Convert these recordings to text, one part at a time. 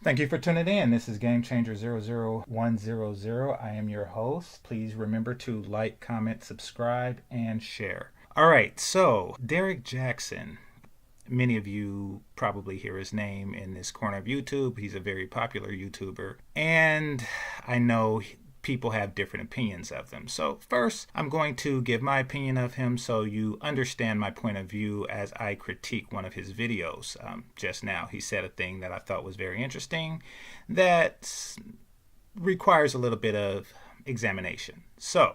Thank you for tuning in. This is Game Changer 00100. I am your host. Please remember to like, comment, subscribe, and share. All right, so Derrick Jaxn. Many of you probably hear his name in this corner of YouTube. He's a very popular YouTuber. And I know people have different opinions of them. So first, I'm going to give my opinion of him so you understand my point of view as I critique one of his videos. Just now, he said a thing that I thought was very interesting that requires a little bit of examination. So,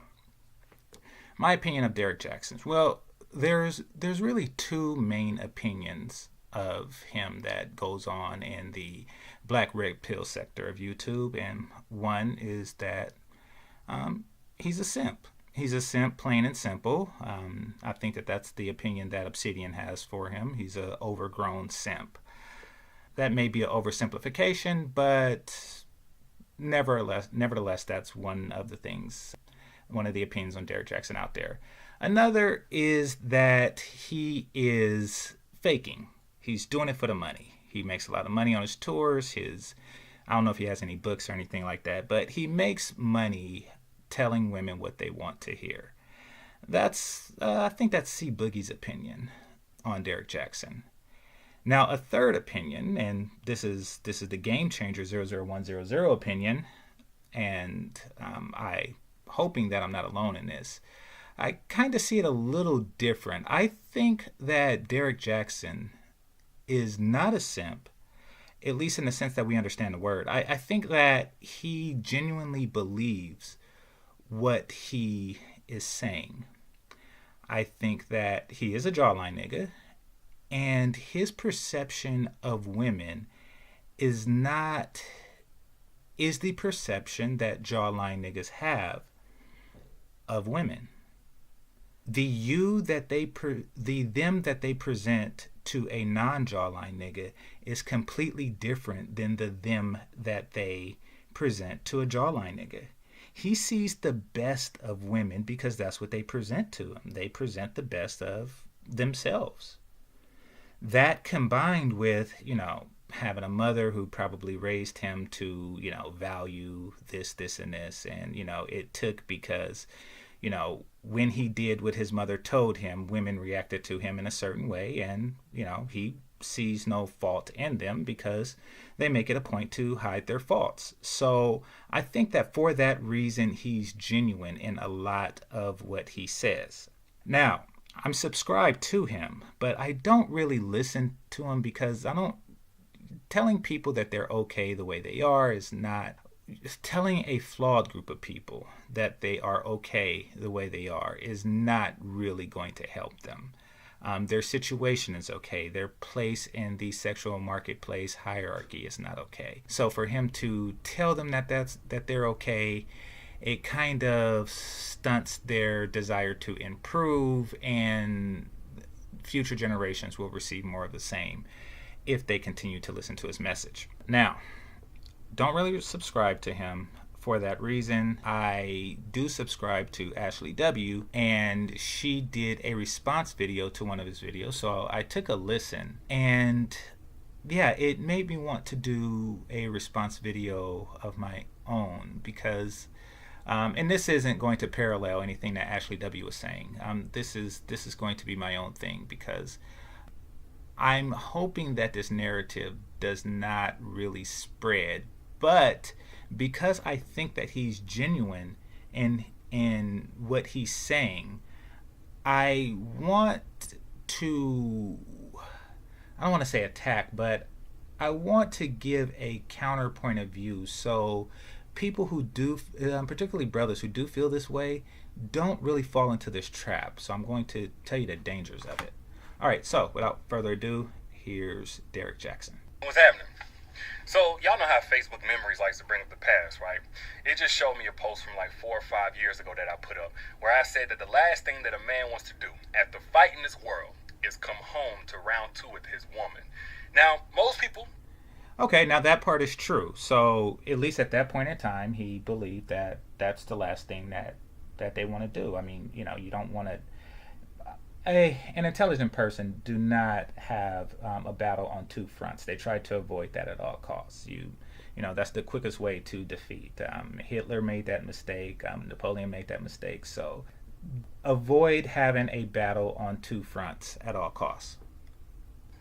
my opinion of Derrick Jaxn. Well, there's really two main opinions of him that goes on in the black red pill sector of YouTube, and one is that he's a simp. He's a simp, plain and simple. I think that that's the opinion that Obsidian has for him. He's an overgrown simp. That may be an oversimplification, but nevertheless, that's one of the things, one of the opinions on Derrick Jaxn out there. Another is that he is faking. He's doing it for the money. He makes a lot of money on his tours. I don't know if he has any books or anything like that, but he makes money telling women what they want to hear. I think that's C Boogie's opinion on Derrick Jaxn. Now, a third opinion, and this is the Game Changer 00100 opinion, and I hoping that I'm not alone in this. I kind of see it a little different. I think that Derrick Jaxn is not a simp, at least in the sense that we understand the word. I think that he genuinely believes what he is saying. I think that he is a jawline nigga, and his perception of women is the perception that jawline niggas have of women. The them that they present to a non-jawline nigga is completely different than the them that they present to a jawline nigga. He sees the best of women because that's what they present to him. They present the best of themselves. That combined with, having a mother who probably raised him to, value this, and this. And, it took because, when he did what his mother told him, women reacted to him in a certain way. And, he sees no fault in them because they make it a point to hide their faults. So I think that for that reason, he's genuine in a lot of what he says. Now, I'm subscribed to him, but I don't really listen to him because telling people that they're okay the way they are is not, telling a flawed group of people that they are okay the way they are is not really going to help them. Their situation is okay. Their place in the sexual marketplace hierarchy is not okay. So for him to tell them that they're okay, it kind of stunts their desire to improve, and future generations will receive more of the same if they continue to listen to his message. Now, don't really subscribe to him for that reason. I do subscribe to Ashley W, and she did a response video to one of his videos, so I took a listen, and yeah, it made me want to do a response video of my own because and this isn't going to parallel anything that Ashley W was saying. This is going to be my own thing because I'm hoping that this narrative does not really spread, but because I think that he's genuine in what he's saying, I don't want to say attack, but I want to give a counterpoint of view so people who do, particularly brothers who do feel this way, don't really fall into this trap. So I'm going to tell you the dangers of it. All right, so without further ado, here's Derrick Jaxn. What's happening? So y'all know how Facebook Memories likes to bring up the past, right? It just showed me a post from like 4 or 5 years ago that I put up where I said that the last thing that a man wants to do after fighting this world is come home to round 2 with his woman. Now, most people... Okay, now that part is true. So at least at that point in time, he believed that that's the last thing that they want to do. I mean, you don't want to... An intelligent person do not have a battle on two fronts. They try to avoid that at all costs. That's the quickest way to defeat. Hitler made that mistake. Napoleon made that mistake. So avoid having a battle on two fronts at all costs.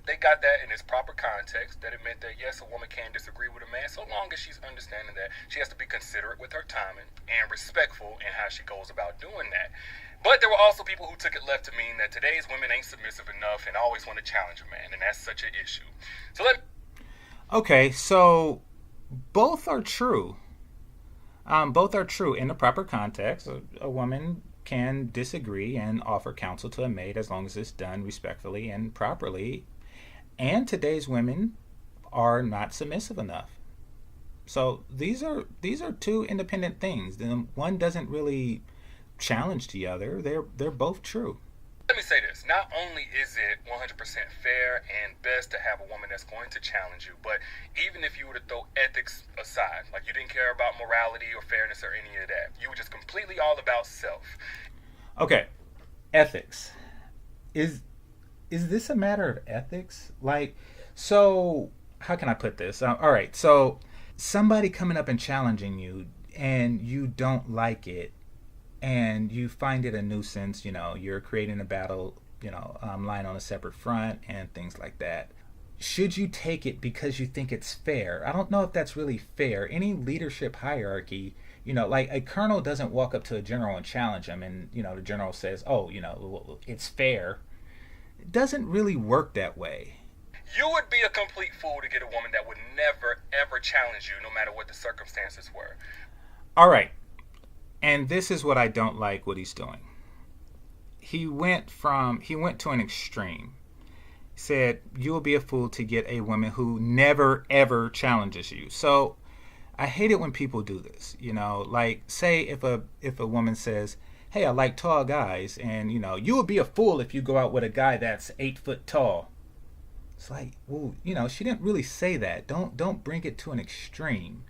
They got that in its proper context, that it meant that yes, a woman can disagree with a man so long as she's understanding that she has to be considerate with her timing and respectful in how she goes about doing that. But there were also people who took it left to mean that today's women ain't submissive enough and always want to challenge a man, and that's such an issue. So let Okay, so both are true. Both are true in the proper context. A woman can disagree and offer counsel to a mate as long as it's done respectfully and properly. And today's women are not submissive enough. So these are two independent things. One doesn't really challenge the other. They're both true. Let me say this. Not only is it 100% fair and best to have a woman that's going to challenge you, but even if you were to throw ethics aside, like you didn't care about morality or fairness or any of that, you were just completely all about self. Okay, ethics. Is this a matter of ethics? Like, so how can I put this? All right, so somebody coming up and challenging you, and you don't like it, and you find it a nuisance. You're creating a battle, lying on a separate front and things like that. Should you take it because you think it's fair? I don't know if that's really fair. Any leadership hierarchy, like a colonel doesn't walk up to a general and challenge him, and the general says, "Oh, it's fair." It doesn't really work that way. You would be a complete fool to get a woman that would never, ever challenge you, no matter what the circumstances were. All right. And this is what I don't like what he's doing. He went to an extreme. He said, "You will be a fool to get a woman who never ever challenges you." So I hate it when people do this. Like, say if a woman says, "Hey, I like tall guys," and you would be a fool if you go out with a guy that's 8 foot tall. It's like, well, she didn't really say that. Don't bring it to an extreme.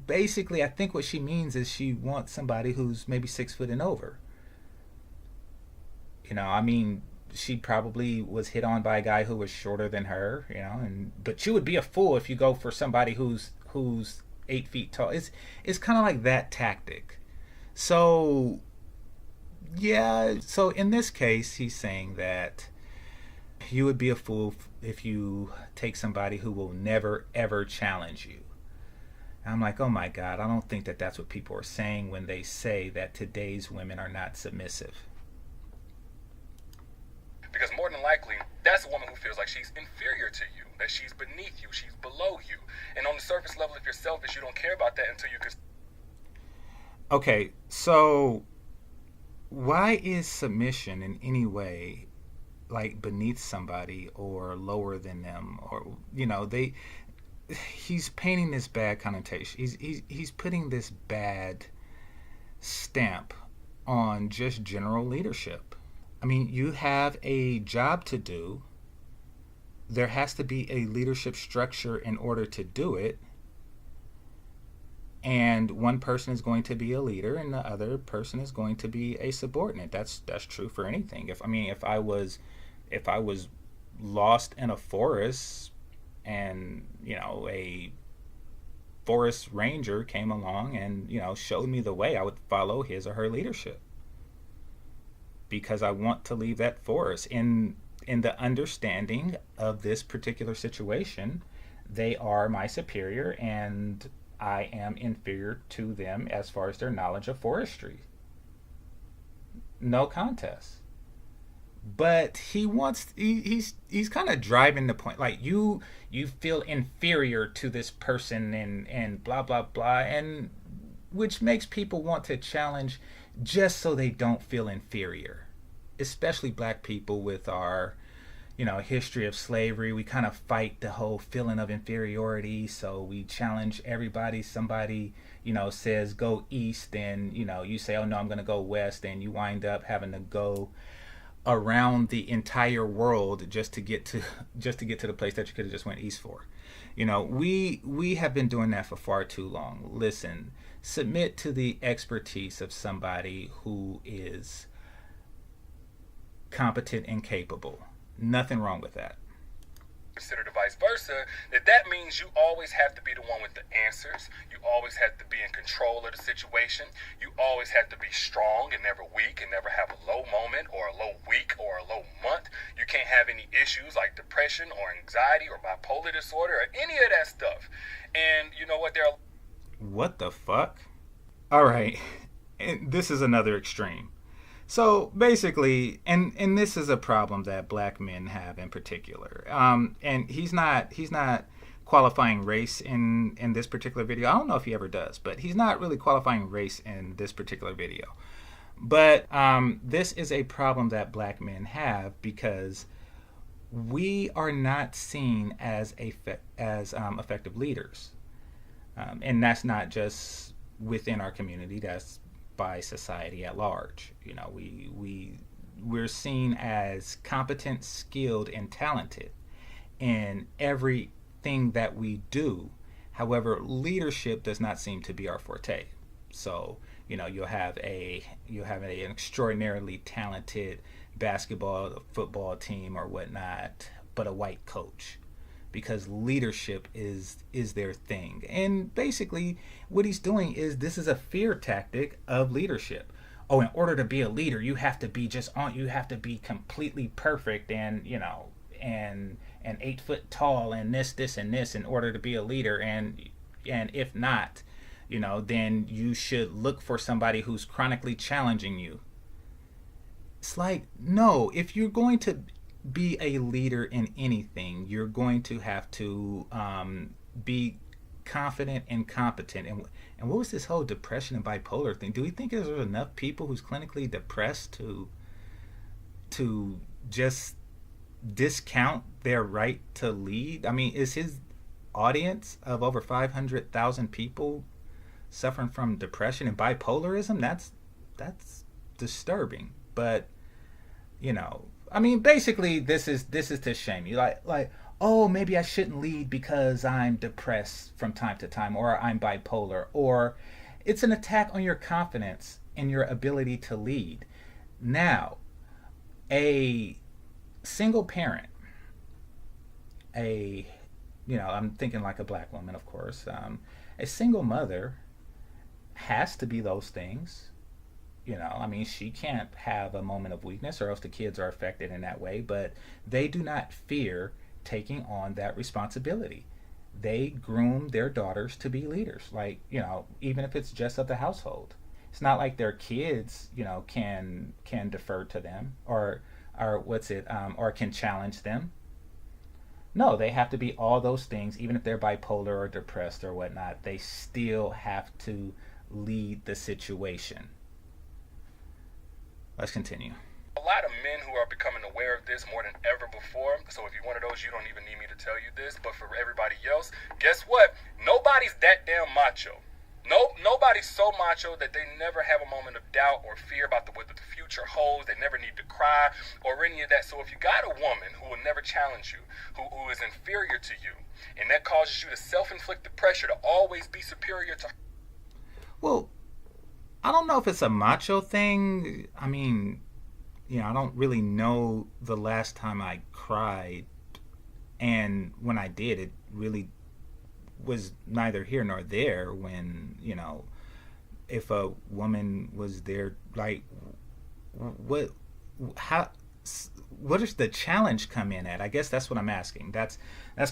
Basically, I think what she means is she wants somebody who's maybe 6 foot and over. I mean, she probably was hit on by a guy who was shorter than her. But you would be a fool if you go for somebody who's 8 feet tall. It's kind of like that tactic. So yeah. So in this case, he's saying that you would be a fool if you take somebody who will never ever challenge you. And I'm like, oh my God, I don't think that that's what people are saying when they say that today's women are not submissive. Because more than likely, that's a woman who feels like she's inferior to you, that she's beneath you, she's below you. And on the surface level, if you're selfish, you don't care about that until you can. Okay, so why is submission in any way like beneath somebody or lower than them? Or he's painting this bad connotation. He's putting this bad stamp on just general leadership. I mean, you have a job to do. There has to be a leadership structure in order to do it. And one person is going to be a leader and the other person is going to be a subordinate. That's true for anything. If I was lost in a forest and a forest ranger came along and showed me the way, I would follow his or her leadership because I want to leave that forest in the understanding of this particular situation. They are my superior and I am inferior to them as far as their knowledge of forestry. No contest. But he's kind of driving the point, like you feel inferior to this person and blah blah blah, and which makes people want to challenge just so they don't feel inferior, especially black people with our history of slavery. We kind of fight the whole feeling of inferiority, so we challenge everybody. Somebody says go east, and you say, oh no, I'm going to go west, and you wind up having to go around the entire world just to get to the place that you could have just went east for. We have been doing that for far too long. Listen, submit to the expertise of somebody who is competent and capable. Nothing wrong with that. Consider the vice versa, that means you always have to be the one with the answers. You always have to be in control of the situation. You always have to be strong and never weak and never have a low moment or a low week or a low month. You can't have any issues like depression or anxiety or bipolar disorder or any of that stuff. And you know what? What the fuck? All right. And this is another extreme. So basically, and this is a problem that black men have in particular. And he's not qualifying race in this particular video. I don't know if he ever does, but he's not really qualifying race in this particular video. But this is a problem that black men have because we are not seen as effective leaders, and that's not just within our community. That's by society at large. You know, we're seen as competent, skilled, and talented in everything that we do. However, leadership does not seem to be our forte. So, you know, you'll have an extraordinarily talented basketball, football team or whatnot, but a white coach, because leadership is their thing. And basically what he's doing is, this is a fear tactic of leadership. Oh, in order to be a leader, you have to be you have to be completely perfect and, you know, and 8 foot tall and this and this in order to be a leader. And if not, you know, then you should look for somebody who's chronically challenging you. It's like, no, if you're going to be a leader in anything, you're going to have to be confident and competent. And what was this whole depression and bipolar thing? Do we think there's enough people who's clinically depressed to just discount their right to lead? I mean, is his audience of over 500,000 people suffering from depression and bipolarism? That's disturbing. But, you know, I mean, basically, this is to shame you. Like, oh, maybe I shouldn't lead because I'm depressed from time to time, or I'm bipolar, or it's an attack on your confidence and your ability to lead. Now, a single parent, I'm thinking like a black woman, of course, a single mother has to be those things. You know, I mean, she can't have a moment of weakness or else the kids are affected in that way, but they do not fear taking on that responsibility. They groom their daughters to be leaders, like, you know, even if it's just of the household. It's not like their kids, you know, can defer to them or can challenge them. No, they have to be all those things. Even if they're bipolar or depressed or whatnot, they still have to lead the situation. Let's continue. A lot of men who are becoming aware of this more than ever before. So if you're one of those, you don't even need me to tell you this. But for everybody else, guess what? Nobody's that damn macho. Nobody's so macho that they never have a moment of doubt or fear about what the future holds. They never need to cry or any of that. So if you got a woman who will never challenge you, who is inferior to you, and that causes you to self-inflict the pressure to always be superior to her. Well, I don't know if it's a macho thing. I mean, you know, I don't really know the last time I cried. And when I did, it really was neither here nor there when, you know, if a woman was there, like, what does the challenge come in at? I guess that's what I'm asking. That's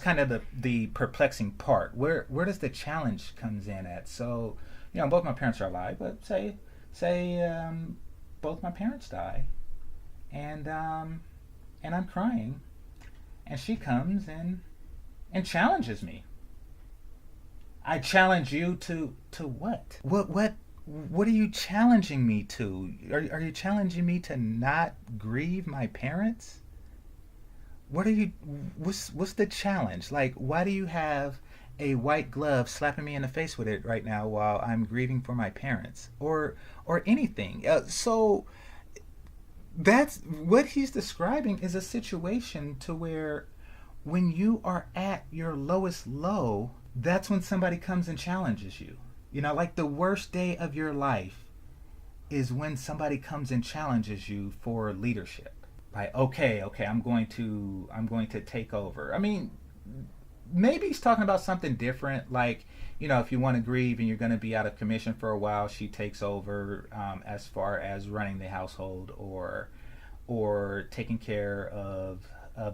kind of the perplexing part. Where does the challenge comes in at? So, you know, both my parents are alive, but say both my parents die, and I'm crying, and she comes and challenges me. I challenge you to what? What are you challenging me to? Are you challenging me to not grieve my parents? What's the challenge? Like, why do you have a white glove slapping me in the face with it right now while I'm grieving for my parents, or anything? So that's what he's describing, is a situation to where when you are at your lowest low, that's when somebody comes and challenges you. You know, like the worst day of your life is when somebody comes and challenges you for leadership. like, okay, I'm going to take over. I mean, maybe he's talking about something different, like, if you want to grieve and you're going to be out of commission for a while, she takes over, as far as running the household, or taking care of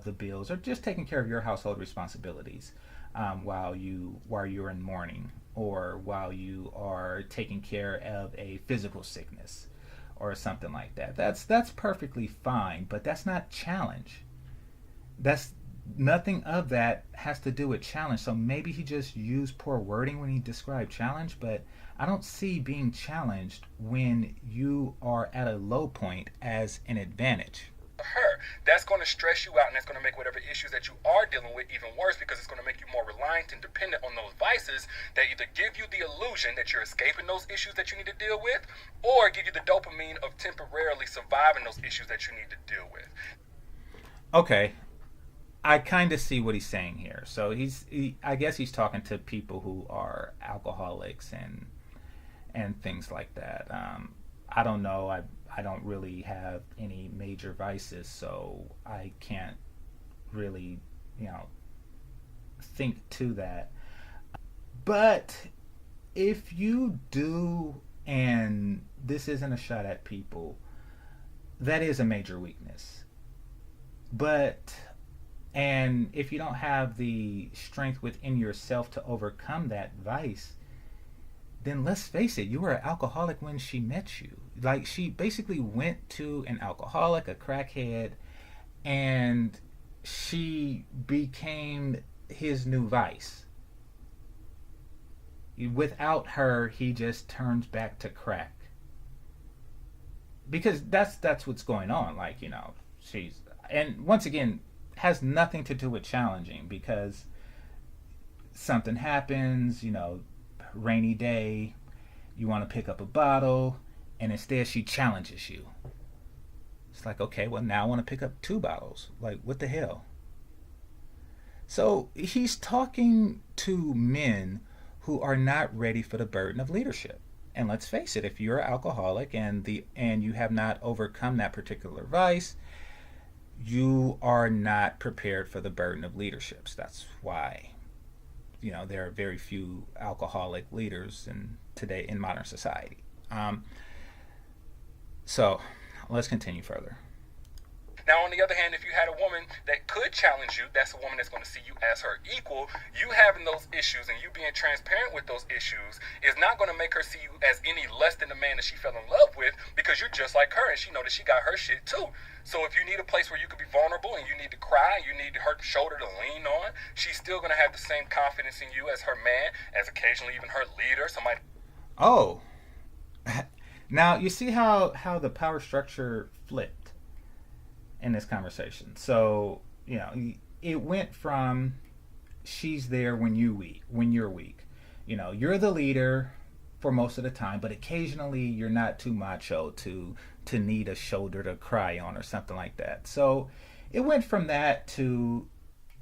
the bills, or just taking care of your household responsibilities, while you're in mourning, or while you are taking care of a physical sickness or something like that. That's perfectly fine, but that's not challenge. That's Nothing of that has to do with challenge. So maybe he just used poor wording when he described challenge, but I don't see being challenged when you are at a low point as an advantage. Her. That's going to stress you out, and that's going to make whatever issues that you are dealing with even worse, because it's going to make you more reliant and dependent on those vices that either give you the illusion that you're escaping those issues that you need to deal with, or give you the dopamine of temporarily surviving those issues that you need to deal with. Okay, I kind of see what he's saying here. So I guess he's talking to people who are alcoholics and things like that. I don't know. I don't really have any major vices, so I can't really, think to that. But if you do, and this isn't a shot at people, that is a major weakness. But and if you don't have the strength within yourself to overcome that vice, then let's face it, you were an alcoholic when she met you. Like, she basically went to an alcoholic, a crackhead, and she became his new vice. Without her, he just turns back to crack. Because that's what's going on. Like, she's, and once again, has nothing to do with challenging, because something happens, rainy day, you want to pick up a bottle, and instead she challenges you. It's like, okay, well, now I want to pick up 2 bottles. Like, what the hell? So he's talking to men who are not ready for the burden of leadership. And let's face it, if you're an alcoholic and you have not overcome that particular vice, you are not prepared for the burden of leaderships. That's why there are very few alcoholic leaders in modern society. So let's continue further. Now, on the other hand, if you had a woman that could challenge you, that's a woman that's going to see you as her equal. You having those issues and you being transparent with those issues is not going to make her see you as any less than the man that she fell in love with, because you're just like her and she know that she got her shit too. So if you need a place where you could be vulnerable and you need to cry, you need her shoulder to lean on, she's still going to have the same confidence in you as her man, as occasionally even her leader, somebody. Oh, now you see how the power structure flipped in this conversation. So, it went from she's there when you're weak. You're the leader for most of the time, but occasionally you're not too macho to need a shoulder to cry on or something like that. So it went from that to,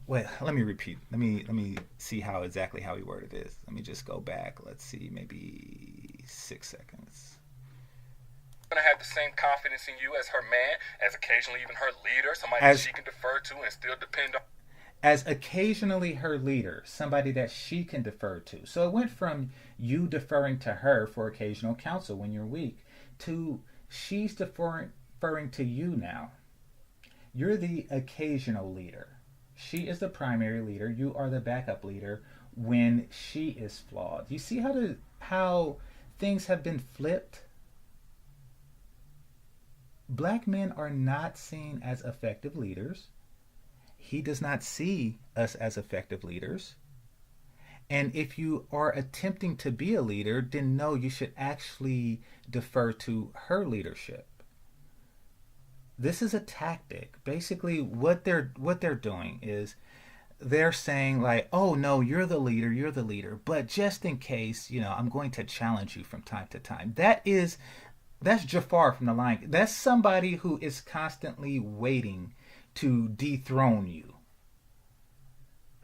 wait, let me repeat. Let me see how he worded this. Let me just go back. Let's see, maybe 6 seconds. Going to have the same confidence in you as her man, as occasionally even her leader, somebody that she can defer to and still depend on. As occasionally her leader, somebody that she can defer to. So it went from you deferring to her for occasional counsel when you're weak to she's deferring to you now. You're the occasional leader. She is the primary leader. You are the backup leader when she is flawed. You see how things have been flipped? Black men are not seen as effective leaders. He does not see us as effective leaders. And if you are attempting to be a leader, then no, you should actually defer to her leadership. This is a tactic. Basically, what they're doing is they're saying, like, oh no, you're the leader, but just in case, I'm going to challenge you from time to time. That's Jafar from The Lion King. That's somebody who is constantly waiting to dethrone you.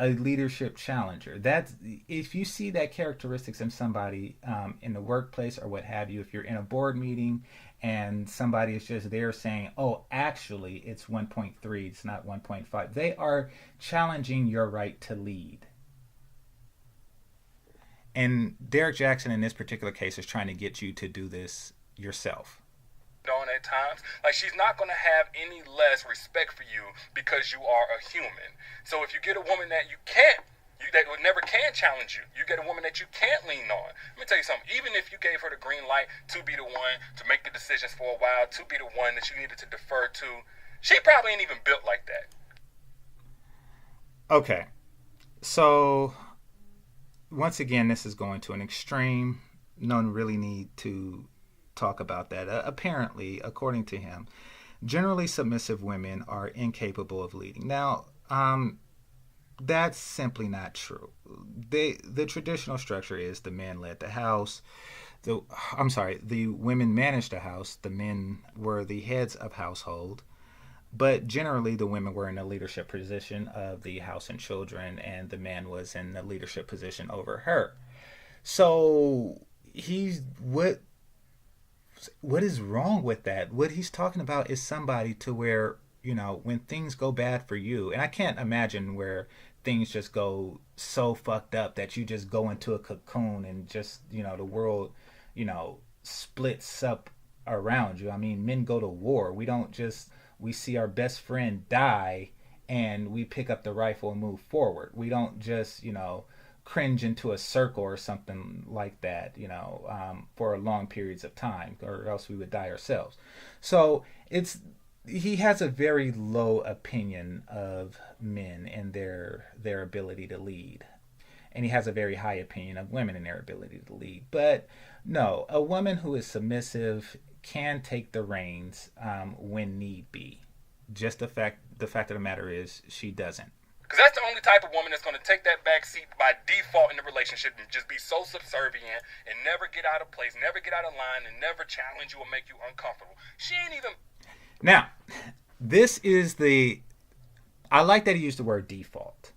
a leadership challenger. That's if you see that characteristics in somebody in the workplace or what have you. If you're in a board meeting and somebody is just there saying, "Oh, actually, it's 1.3, it's not 1.5," they are challenging your right to lead. And Derrick Jaxn in this particular case is trying to get you to do this yourself. On at times, like she's not going to have any less respect for you because you are a human. So if you get a woman that that would never can challenge you, you get a woman that you can't lean on. Let me tell you something. Even if you gave her the green light to be the one to make the decisions for a while, to be the one that you needed to defer to, she probably ain't even built like that. Okay, so once again, this is going to an extreme. No one really need to talk about that. Apparently, according to him, generally submissive women are incapable of leading. Now, that's simply not true. The traditional structure is the men led the house. The women managed the house. The men were the heads of household. But generally, the women were in the leadership position of the house and children, and the man was in the leadership position over her. So he's what is wrong with that? What he's talking about is somebody to where, when things go bad for you, and I can't imagine where things just go so fucked up that you just go into a cocoon and just, the world, splits up around you. I mean, men go to war. We see our best friend die and we pick up the rifle and move forward. We don't just, cringe into a circle or something like that, for long periods of time, or else we would die ourselves. So he has a very low opinion of men and their ability to lead, and he has a very high opinion of women and their ability to lead. But no, a woman who is submissive can take the reins when need be. Just the fact of the matter is she doesn't. Because that's the only type of woman that's going to take that back seat by default in the relationship and just be so subservient and never get out of place, never get out of line, and never challenge you or make you uncomfortable. She ain't even... Now, I like that he used the word default.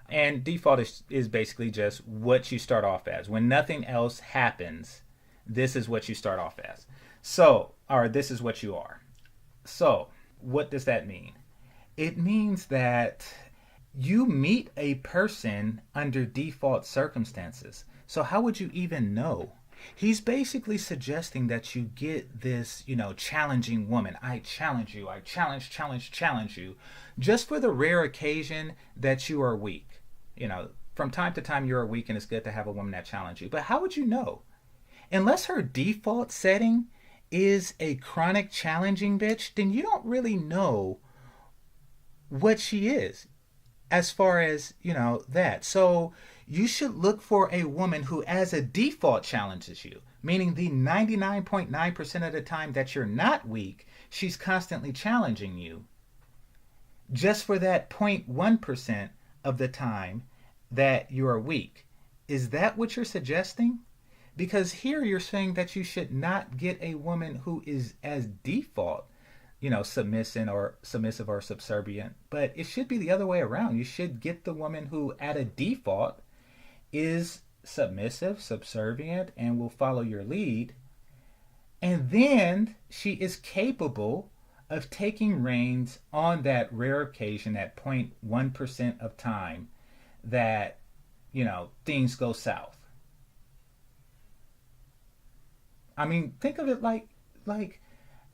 And default is basically just what you start off as. When nothing else happens, this is what you start off as. Or this is what you are. So, what does that mean? It means that you meet a person under default circumstances. So how would you even know? He's basically suggesting that you get this, challenging woman. I challenge you. I challenge you. Just for the rare occasion that you are weak. From time to time you are weak and it's good to have a woman that challenges you. But how would you know? Unless her default setting is a chronic challenging bitch, then you don't really know what she is. As far as, that. So you should look for a woman who as a default challenges you. Meaning the 99.9% of the time that you're not weak, she's constantly challenging you. Just for that 0.1% of the time that you are weak. Is that what you're suggesting? Because here you're saying that you should not get a woman who is as default submissive or subservient, but it should be the other way around. You should get the woman who at a default is submissive, subservient, and will follow your lead, and then she is capable of taking reins on that rare occasion, that 0.1% of time that things go south. I mean, think of it like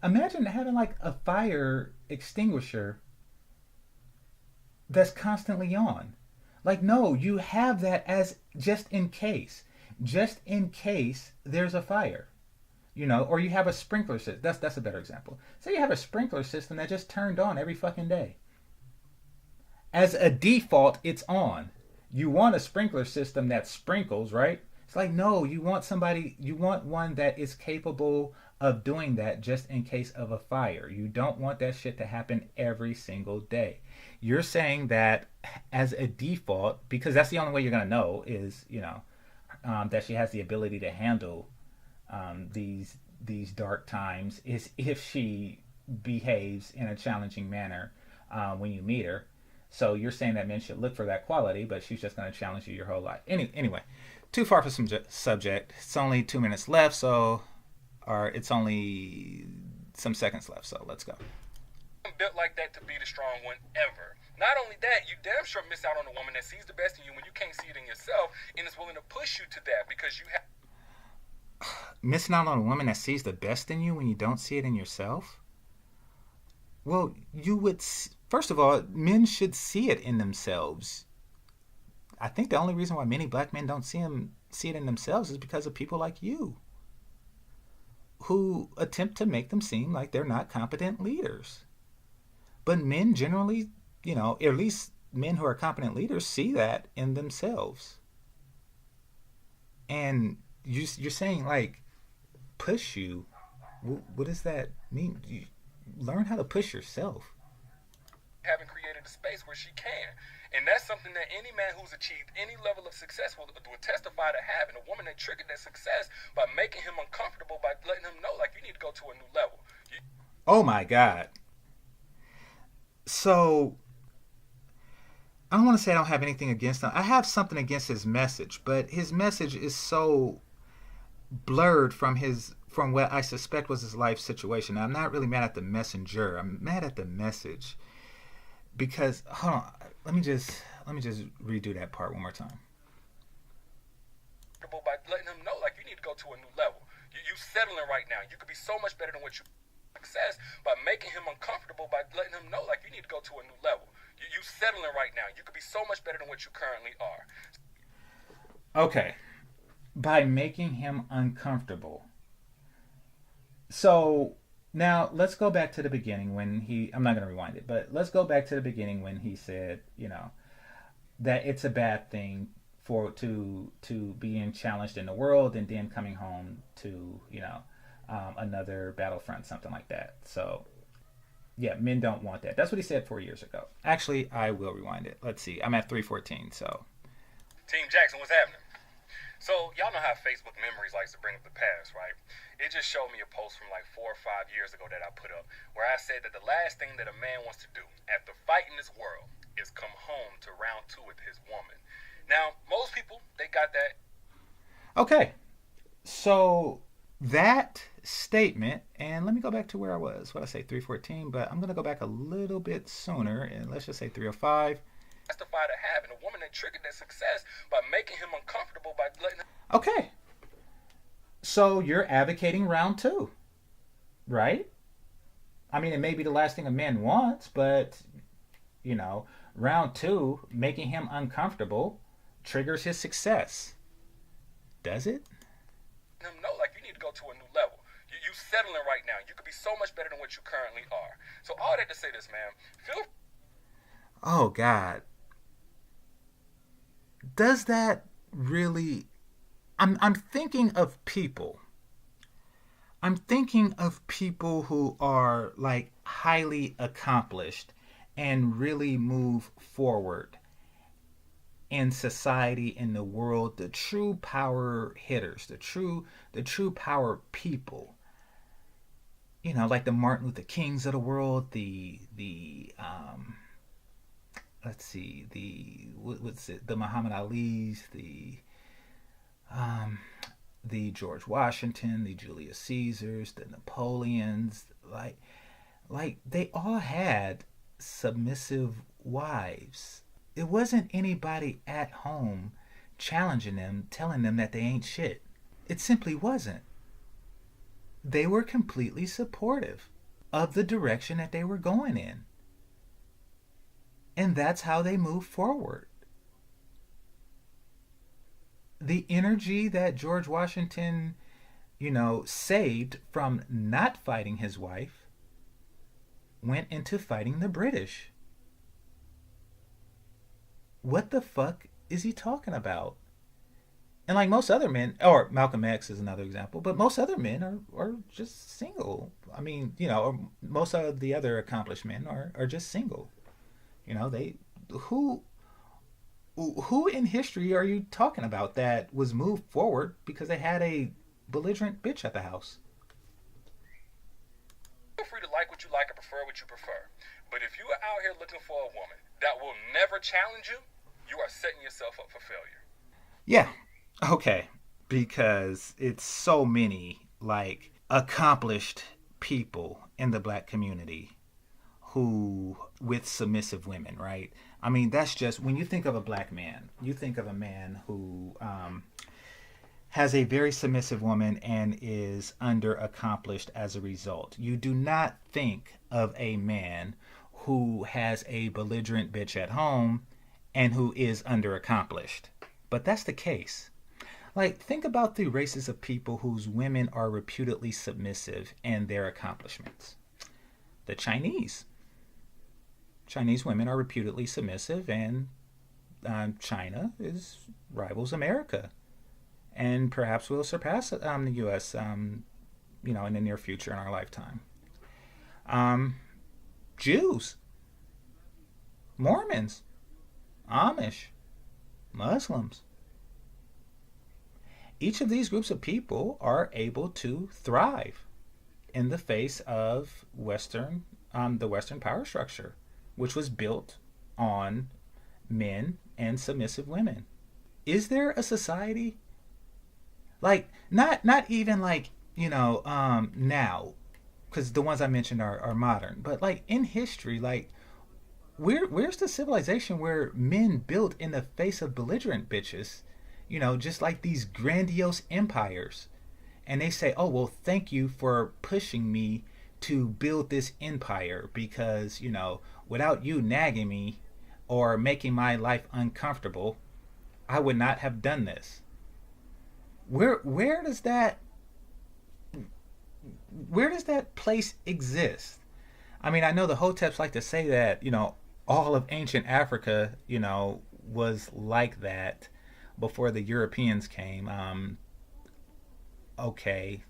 imagine having like a fire extinguisher that's constantly on. Like, no, you have that as just in case there's a fire, or you have a sprinkler system. That's a better example. Say you have a sprinkler system that just turned on every fucking day. As a default, it's on. You want a sprinkler system that sprinkles, right? It's like, no, you want one that is capable of doing that just in case of a fire. You don't want that shit to happen every single day. You're saying that as a default, because that's the only way you're going to know is, that she has the ability to handle these dark times, is if she behaves in a challenging manner when you meet her. So you're saying that men should look for that quality, but she's just going to challenge you your whole life. Anyway, too far for some subject. It's only 2 minutes left, so or it's only some seconds left. So let's go. Built like that to be the strong one ever. Not only that, you damn sure miss out on a woman that sees the best in you when you can't see it in yourself and is willing to push you to that because you have. Missing out on a woman that sees the best in you when you don't see it in yourself? Well, you would. First of all, men should see it in themselves. I think the only reason why many black men don't see it in themselves is because of people like you, who attempt to make them seem like they're not competent leaders. But men generally, at least men who are competent leaders, see that in themselves. And you're saying, like, push you. What does that mean? You learn how to push yourself. Haven't created a space where she can. And that's something that any man who's achieved any level of success will testify to having. A woman that triggered that success by making him uncomfortable, by letting him know, like, you need to go to a new level. Oh, my God. So, I don't want to say I don't have anything against him. I have something against his message, but his message is so blurred from what I suspect was his life situation. I'm not really mad at the messenger. I'm mad at the message. Because, hold on, let me just redo that part one more time. By letting him know, like, you need to go to a new level. You settling right now. You could be so much better than what you success by making him uncomfortable, by letting him know, like, you need to go to a new level. You settling right now. You could be so much better than what you currently are. Okay. By making him uncomfortable. So now let's go back to the beginning when I'm not going to rewind it, but let's go back to the beginning when he said, that it's a bad thing to being challenged in the world and then coming home to, another battlefront, something like that. So yeah, men don't want that. That's what he said 4 years ago. Actually, I will rewind it. Let's see. I'm at 3:14, so. Team Jackson, what's happening? So, y'all know how Facebook memories likes to bring up the past, right? It just showed me a post from like 4 or 5 years ago that I put up where I said that the last thing that a man wants to do after fighting this world is come home to round 2 with his woman. Now, most people, they got that. Okay. So, that statement, and let me go back to where I was. What I say, 3:14, but I'm going to go back a little bit sooner, and let's just say 3:05. Testify to having a woman that triggered that success by making him uncomfortable, by letting him. Okay. So you're advocating round 2, right? I mean, it may be the last thing a man wants, but, round 2, making him uncomfortable, triggers his success. Does it? Him know, like, you need to go to a new level. You settling right now. You could be so much better than what you currently are. So all that to say this, man. Oh, God. Does that really... I'm thinking of people. I'm thinking of people who are, like, highly accomplished and really move forward in society, in the world, the true power hitters, the true power people. Like the Martin Luther Kings of the world, the Muhammad Ali's, the George Washington, the Julius Caesars, the Napoleons, like they all had submissive wives. It wasn't anybody at home challenging them, telling them that they ain't shit. It simply wasn't. They were completely supportive of the direction that they were going in. And that's how they moved forward. The energy that George Washington, saved from not fighting his wife went into fighting the British. What the fuck is he talking about? And like most other men, or Malcolm X is another example, but most other men are just single. I mean, most of the other accomplished men are just single. Who in history are you talking about that was moved forward because they had a belligerent bitch at the house? Feel free to like what you like and prefer what you prefer. But if you are out here looking for a woman that will never challenge you, you are setting yourself up for failure. Yeah. Okay. Because it's so many like accomplished people in the black community who with submissive women, right? I mean, that's just when you think of a black man, you think of a man who has a very submissive woman and is under accomplished as a result. You do not think of a man who has a belligerent bitch at home and who is under accomplished. But that's the case. Like, think about the races of people whose women are reputedly submissive and their accomplishments. The Chinese. Chinese women are reputedly submissive, and China is rivals America, and perhaps will surpass the U.S. In the near future in our lifetime. Um, Jews, Mormons, Amish, Muslims. Each of these groups of people are able to thrive in the face of the Western power structure, which was built on men and submissive women. Is there a society like not even like now, because the ones I mentioned are modern, but like in history, like where's the civilization where men built in the face of belligerent bitches, just like these grandiose empires, and they say, oh well, thank you for pushing me to build this empire because without you nagging me or making my life uncomfortable, I would not have done this. Where does that place exist? I mean, I know the Hoteps like to say that all of ancient Africa was like that before the Europeans came. Okay,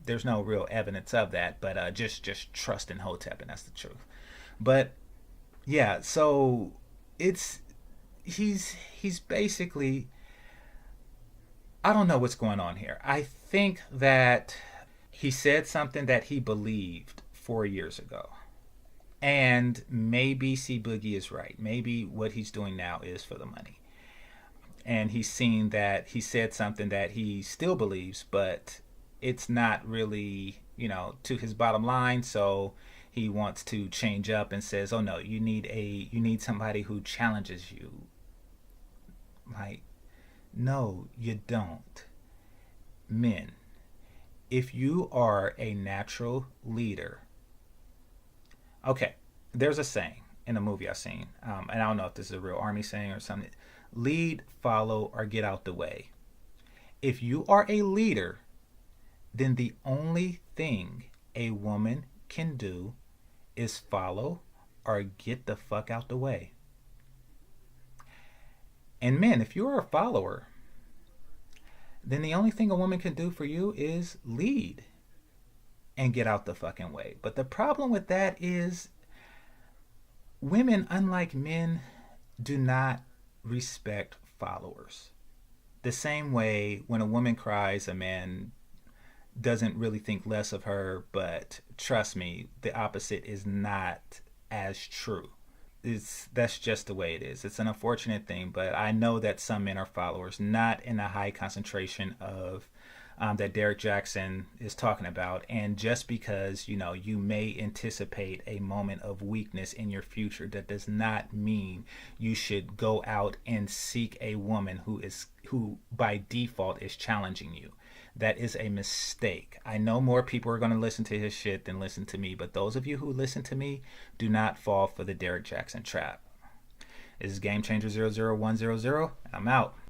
there's no real evidence of that, but just trust in Hotep, and that's the truth. But yeah, so it's he's basically, I don't know what's going on here. I think that he said something that he believed 4 years ago. And maybe C Boogie is right. Maybe what he's doing now is for the money. And he's seen that he said something that he still believes, but it's not really, to his bottom line. So he wants to change up and says, "Oh no, you need somebody who challenges you." Like, no, you don't. Men, if you are a natural leader, okay, there's a saying in a movie I've seen, and I don't know if this is a real army saying or something: lead, follow, or get out the way. If you are a leader, then the only thing a woman can do is follow or get the fuck out the way. And men, if you're a follower, then the only thing a woman can do for you is lead and get out the fucking way. But the problem with that is women, unlike men, do not respect followers. The same way when a woman cries, a man doesn't really think less of her, but trust me, the opposite is not as true. That's just the way it is. It's an unfortunate thing, but I know that some men are followers, not in a high concentration of that Derrick Jaxn is talking about. And just because you may anticipate a moment of weakness in your future, that does not mean you should go out and seek a woman who by default is challenging you. That is a mistake. I know more people are going to listen to his shit than listen to me, but those of you who listen to me, do not fall for the Derrick Jaxn trap. This is Game Changer 00100. I'm out.